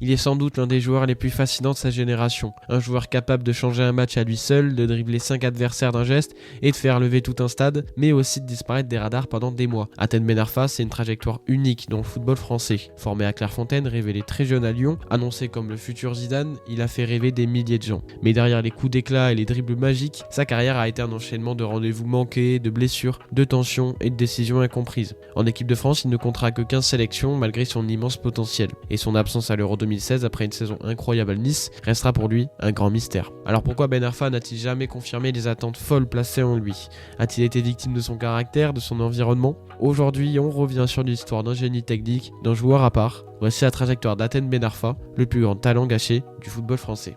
Il est sans doute l'un des joueurs les plus fascinants de sa génération. Un joueur capable de changer un match à lui seul, de dribbler 5 adversaires d'un geste et de faire lever tout un stade, mais aussi de disparaître des radars pendant des mois. Hatem Ben Arfa, c'est une trajectoire unique dans le football français. Formé à Clairefontaine, révélé très jeune à Lyon, annoncé comme le futur Zidane, il a fait rêver des milliers de gens. Mais derrière les coups d'éclat et les dribbles magiques, sa carrière a été un enchaînement de rendez-vous manqués, de blessures, de tensions et de décisions incomprises. En équipe de France, il ne comptera que 15 sélections malgré son immense potentiel. Et son absence à l'Euro 2016 après une saison incroyable à Nice restera pour lui un grand mystère. Alors pourquoi Ben Arfa n'a-t-il jamais confirmé les attentes folles placées en lui? A-t-il été victime de son caractère, de son environnement? Aujourd'hui, on revient sur l'histoire d'un génie technique, d'un joueur à part. Voici la trajectoire d'Hatem Ben Arfa, le plus grand talent gâché du football français.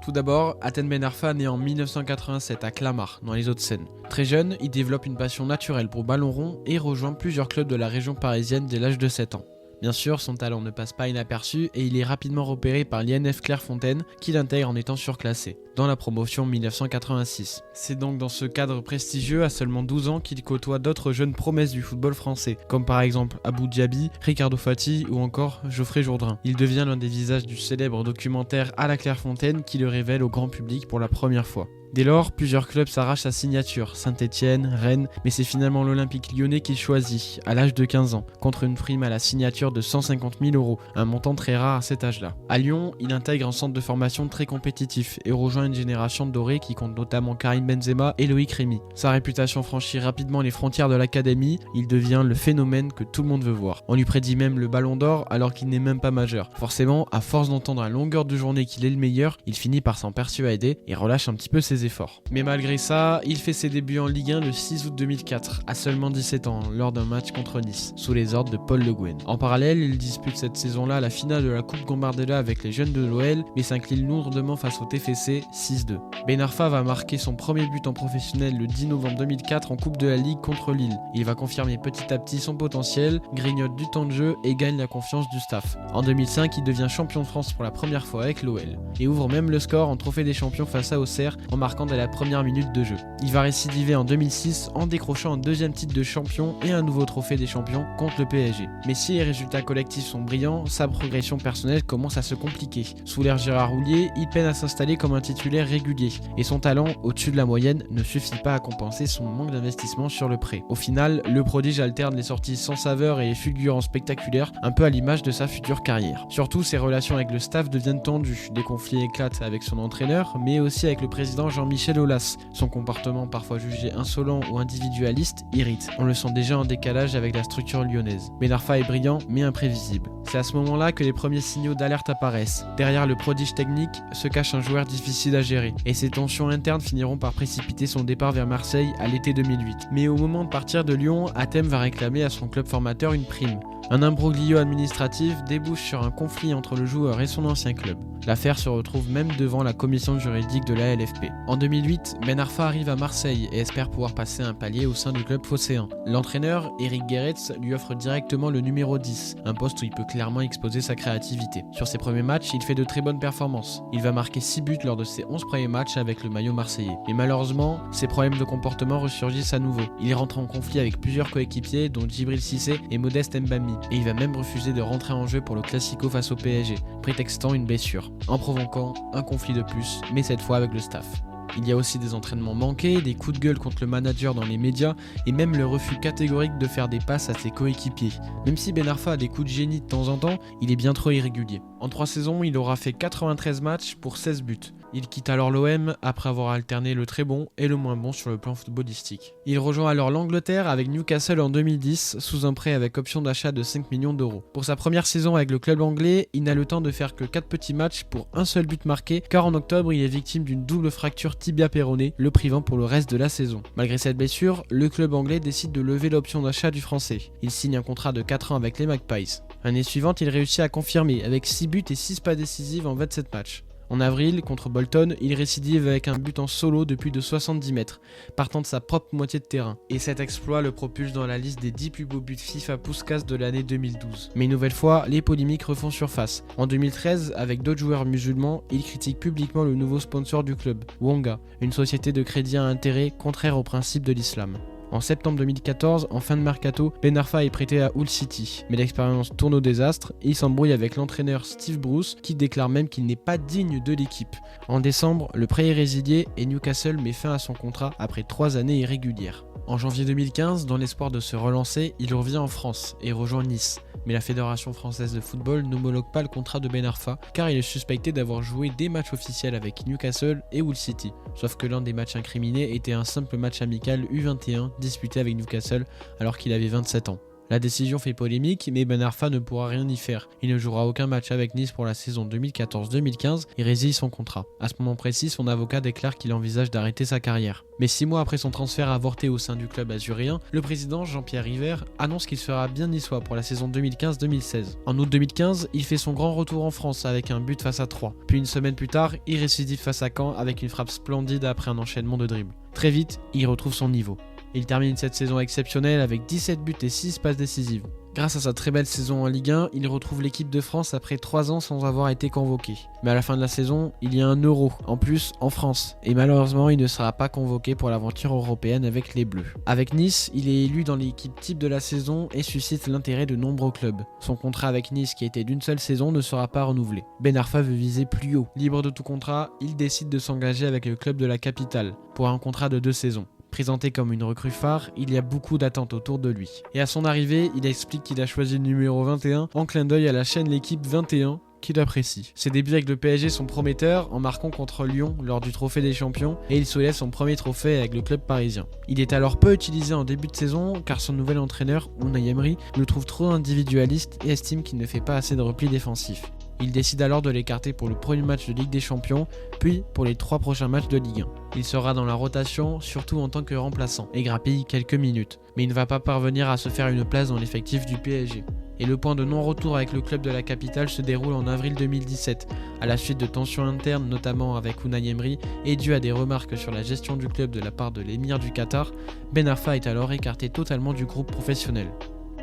Tout d'abord, Hatem Ben Arfa naît en 1987 à Clamart, dans les Hauts-de-Seine. Très jeune, il développe une passion naturelle pour ballon rond et rejoint plusieurs clubs de la région parisienne dès l'âge de 7 ans. Bien sûr, son talent ne passe pas inaperçu et il est rapidement repéré par l'INF Clairefontaine qui l'intègre en étant surclassé, dans la promotion 1986. C'est donc dans ce cadre prestigieux, à seulement 12 ans, qu'il côtoie d'autres jeunes promesses du football français, comme par exemple Abou Diaby, Ricardo Fati ou encore Geoffrey Jourdain. Il devient l'un des visages du célèbre documentaire À la Clairefontaine qui le révèle au grand public pour la première fois. Dès lors, plusieurs clubs s'arrachent sa signature, Saint-Etienne, Rennes, mais c'est finalement l'Olympique Lyonnais qu'il choisit, à l'âge de 15 ans, contre une prime à la signature de 150 000 €, un montant très rare à cet âge-là. À Lyon, il intègre un centre de formation très compétitif et rejoint une génération dorée qui compte notamment Karim Benzema et Loïc Rémy. Sa réputation franchit rapidement les frontières de l'académie, il devient le phénomène que tout le monde veut voir. On lui prédit même le ballon d'or alors qu'il n'est même pas majeur. Forcément, à force d'entendre à longueur de journée qu'il est le meilleur, il finit par s'en persuader et relâche un petit peu ses efforts. Mais malgré ça, il fait ses débuts en Ligue 1 le 6 août 2004, à seulement 17 ans, lors d'un match contre Nice, sous les ordres de Paul Le Guen. En parallèle, il dispute cette saison-là la finale de la Coupe Gambardella avec les jeunes de l'OL, mais s'incline lourdement face au TFC 6-2. Ben Arfa va marquer son premier but en professionnel le 10 novembre 2004 en Coupe de la Ligue contre Lille. Il va confirmer petit à petit son potentiel, grignote du temps de jeu et gagne la confiance du staff. En 2005, il devient champion de France pour la première fois avec l'OL, et ouvre même le score en trophée des champions face à Auxerre en marquant dès la première minute de jeu. Il va récidiver en 2006 en décrochant un deuxième titre de champion et un nouveau trophée des champions contre le PSG. Mais si les résultats collectifs sont brillants, sa progression personnelle commence à se compliquer. Sous l'ère Gérard Houllier, il peine à s'installer comme un titulaire régulier et son talent, au-dessus de la moyenne, ne suffit pas à compenser son manque d'investissement sur le prêt. Au final, le prodige alterne les sorties sans saveur et les fulgurances spectaculaires, un peu à l'image de sa future carrière. Surtout, ses relations avec le staff deviennent tendues. Des conflits éclatent avec son entraîneur, mais aussi avec le président Jean-Michel Aulas. Son comportement, parfois jugé insolent ou individualiste, irrite. On le sent déjà en décalage avec la structure lyonnaise. Ben Arfa est brillant, mais imprévisible. C'est à ce moment-là que les premiers signaux d'alerte apparaissent. Derrière le prodige technique se cache un joueur difficile à gérer, et ses tensions internes finiront par précipiter son départ vers Marseille à l'été 2008. Mais au moment de partir de Lyon, Hatem va réclamer à son club formateur une prime. Un imbroglio administratif débouche sur un conflit entre le joueur et son ancien club. L'affaire se retrouve même devant la commission juridique de la LFP. En 2008, Ben Arfa arrive à Marseille et espère pouvoir passer un palier au sein du club phocéen. L'entraîneur, Eric Guéretz, lui offre directement le numéro 10, un poste où il peut clairement exposer sa créativité. Sur ses premiers matchs, il fait de très bonnes performances. Il va marquer 6 buts lors de ses 11 premiers matchs avec le maillot marseillais. Mais malheureusement, ses problèmes de comportement ressurgissent à nouveau. Il rentre en conflit avec plusieurs coéquipiers, dont Djibril Cissé et Modeste Mbami. Et il va même refuser de rentrer en jeu pour le Classico face au PSG, prétextant une blessure, en provoquant un conflit de plus, mais cette fois avec le staff. Il y a aussi des entraînements manqués, des coups de gueule contre le manager dans les médias et même le refus catégorique de faire des passes à ses coéquipiers. Même si Ben Arfa a des coups de génie de temps en temps, il est bien trop irrégulier. En 3 saisons, il aura fait 93 matchs pour 16 buts. Il quitte alors l'OM après avoir alterné le très bon et le moins bon sur le plan footballistique. Il rejoint alors l'Angleterre avec Newcastle en 2010 sous un prêt avec option d'achat de 5 millions d'euros. Pour sa première saison avec le club anglais, il n'a le temps de faire que 4 petits matchs pour un seul but marqué car en octobre il est victime d'une double fracture tibia-péroné, le privant pour le reste de la saison. Malgré cette blessure, le club anglais décide de lever l'option d'achat du français. Il signe un contrat de 4 ans avec les Magpies. L'année suivante, il réussit à confirmer avec 6 buts et 6 pas décisives en 27 matchs. En avril, contre Bolton, il récidive avec un but en solo de plus de 70 mètres, partant de sa propre moitié de terrain. Et cet exploit le propulse dans la liste des 10 plus beaux buts FIFA Puskás de l'année 2012. Mais une nouvelle fois, les polémiques refont surface. En 2013, avec d'autres joueurs musulmans, il critique publiquement le nouveau sponsor du club, Wonga, une société de crédit à intérêt contraire aux principes de l'islam. En septembre 2014, en fin de mercato, Ben Arfa est prêté à Hull City, mais l'expérience tourne au désastre et il s'embrouille avec l'entraîneur Steve Bruce qui déclare même qu'il n'est pas digne de l'équipe. En décembre, le prêt est résilié et Newcastle met fin à son contrat après 3 années irrégulières. En janvier 2015, dans l'espoir de se relancer, il revient en France et rejoint Nice. Mais la Fédération française de football n'homologue pas le contrat de Ben Arfa car il est suspecté d'avoir joué des matchs officiels avec Newcastle et Hull City. Sauf que l'un des matchs incriminés était un simple match amical U21 disputé avec Newcastle alors qu'il avait 27 ans. La décision fait polémique, mais Ben Arfa ne pourra rien y faire. Il ne jouera aucun match avec Nice pour la saison 2014-2015 et résilie son contrat. À ce moment précis, son avocat déclare qu'il envisage d'arrêter sa carrière. Mais 6 mois après son transfert avorté au sein du club azuréen, le président Jean-Pierre River annonce qu'il sera bien niçois pour la saison 2015-2016. En août 2015, il fait son grand retour en France avec un but face à 3. Puis une semaine plus tard, il récidive face à Caen avec une frappe splendide après un enchaînement de dribbles. Très vite, il retrouve son niveau. Il termine cette saison exceptionnelle avec 17 buts et 6 passes décisives. Grâce à sa très belle saison en Ligue 1, il retrouve l'équipe de France après 3 ans sans avoir été convoqué. Mais à la fin de la saison, il y a un Euro, en plus en France, et malheureusement il ne sera pas convoqué pour l'aventure européenne avec les Bleus. Avec Nice, il est élu dans l'équipe type de la saison et suscite l'intérêt de nombreux clubs. Son contrat avec Nice, qui était d'une seule saison, ne sera pas renouvelé. Ben Arfa veut viser plus haut. Libre de tout contrat, il décide de s'engager avec le club de la capitale, pour un contrat de 2 saisons. Présenté comme une recrue phare, il y a beaucoup d'attentes autour de lui. Et à son arrivée, il explique qu'il a choisi le numéro 21 en clin d'œil à la chaîne L'équipe 21 qu'il apprécie. Ses débuts avec le PSG sont prometteurs en marquant contre Lyon lors du trophée des champions et il soulève son premier trophée avec le club parisien. Il est alors peu utilisé en début de saison car son nouvel entraîneur, Unai Emery, le trouve trop individualiste et estime qu'il ne fait pas assez de repli défensif. Il décide alors de l'écarter pour le premier match de Ligue des Champions, puis pour les 3 prochains matchs de Ligue 1. Il sera dans la rotation, surtout en tant que remplaçant, et grappille quelques minutes, mais il ne va pas parvenir à se faire une place dans l'effectif du PSG. Et le point de non-retour avec le club de la capitale se déroule en avril 2017, à la suite de tensions internes, notamment avec Unai Emery, et dû à des remarques sur la gestion du club de la part de l'émir du Qatar. Ben Arfa est alors écarté totalement du groupe professionnel.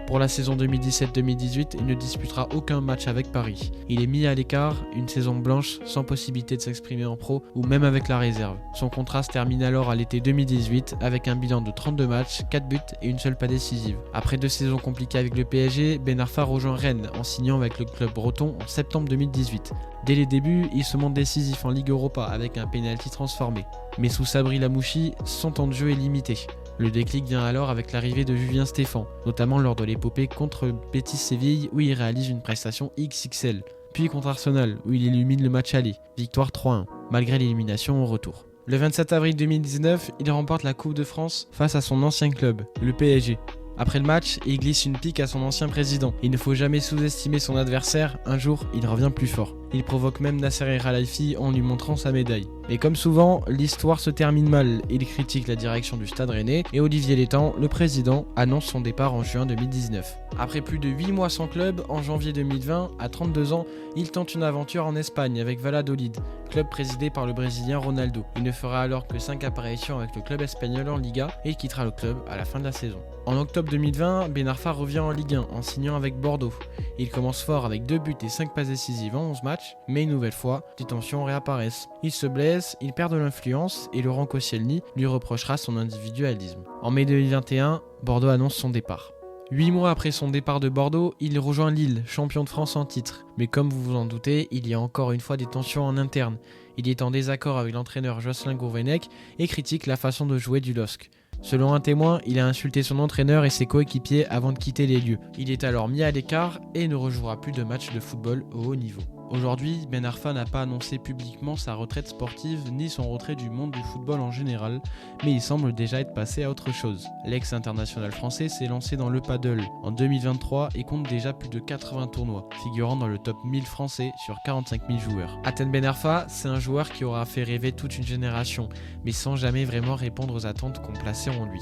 Pour la saison 2017-2018, il ne disputera aucun match avec Paris. Il est mis à l'écart, une saison blanche sans possibilité de s'exprimer en pro ou même avec la réserve. Son contrat se termine alors à l'été 2018 avec un bilan de 32 matchs, 4 buts et une seule passe décisive. Après 2 saisons compliquées avec le PSG, Ben Arfa rejoint Rennes en signant avec le club breton en septembre 2018. Dès les débuts, il se montre décisif en Ligue Europa avec un penalty transformé. Mais sous Sabri Lamouchi, son temps de jeu est limité. Le déclic vient alors avec l'arrivée de Julien Stéphan, notamment lors de l'épopée contre Betis Séville où il réalise une prestation XXL, puis contre Arsenal où il illumine le match aller, victoire 3-1, malgré l'élimination au retour. Le 27 avril 2019, il remporte la Coupe de France face à son ancien club, le PSG. Après le match, il glisse une pique à son ancien président. Il ne faut jamais sous-estimer son adversaire, un jour il revient plus fort. Il provoque même Nasser El Khelaifi en lui montrant sa médaille. Mais comme souvent, l'histoire se termine mal. Il critique la direction du Stade Rennais et Olivier Létang, le président, annonce son départ en juin 2019. Après plus de 8 mois sans club, en janvier 2020, à 32 ans, il tente une aventure en Espagne avec Valladolid, club présidé par le Brésilien Ronaldo. Il ne fera alors que 5 apparitions avec le club espagnol en Liga et il quittera le club à la fin de la saison. En octobre 2020, Ben Arfa revient en Ligue 1 en signant avec Bordeaux. Il commence fort avec 2 buts et 5 passes décisives en 11 matchs, mais une nouvelle fois, des tensions réapparaissent. Il se blesse, il perd de l'influence et Laurent Koscielny lui reprochera son individualisme. En mai 2021, Bordeaux annonce son départ. 8 mois après son départ de Bordeaux, il rejoint Lille, champion de France en titre. Mais comme vous vous en doutez, il y a encore une fois des tensions en interne. Il est en désaccord avec l'entraîneur Jocelyn Gourvenec et critique la façon de jouer du LOSC. Selon un témoin, il a insulté son entraîneur et ses coéquipiers avant de quitter les lieux. Il est alors mis à l'écart et ne rejouera plus de matchs de football au haut niveau. Aujourd'hui, Ben Arfa n'a pas annoncé publiquement sa retraite sportive ni son retrait du monde du football en général, mais il semble déjà être passé à autre chose. L'ex-international français s'est lancé dans le paddle en 2023 et compte déjà plus de 80 tournois, figurant dans le top 1000 français sur 45 000 joueurs. Aten Ben Arfa, c'est un joueur qui aura fait rêver toute une génération, mais sans jamais vraiment répondre aux attentes qu'on plaçait en lui.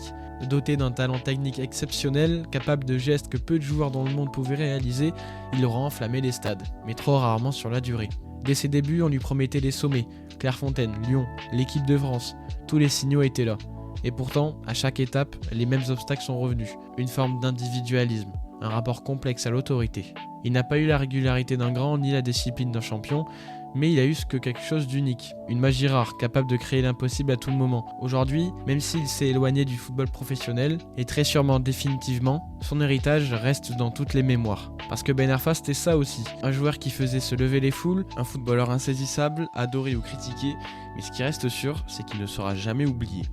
Doté d'un talent technique exceptionnel, capable de gestes que peu de joueurs dans le monde pouvaient réaliser, il aura enflammé les stades, mais trop rarement sur la durée. Dès ses débuts, on lui promettait les sommets, Clairefontaine, Lyon, l'équipe de France, tous les signaux étaient là. Et pourtant, à chaque étape, les mêmes obstacles sont revenus, une forme d'individualisme, un rapport complexe à l'autorité. Il n'a pas eu la régularité d'un grand ni la discipline d'un champion, mais il a eu que quelque chose d'unique, une magie rare, capable de créer l'impossible à tout moment. Aujourd'hui, même s'il s'est éloigné du football professionnel, et très sûrement définitivement, son héritage reste dans toutes les mémoires. Parce que Ben Arfa, c'était ça aussi, un joueur qui faisait se lever les foules, un footballeur insaisissable, adoré ou critiqué, mais ce qui reste sûr, c'est qu'il ne sera jamais oublié.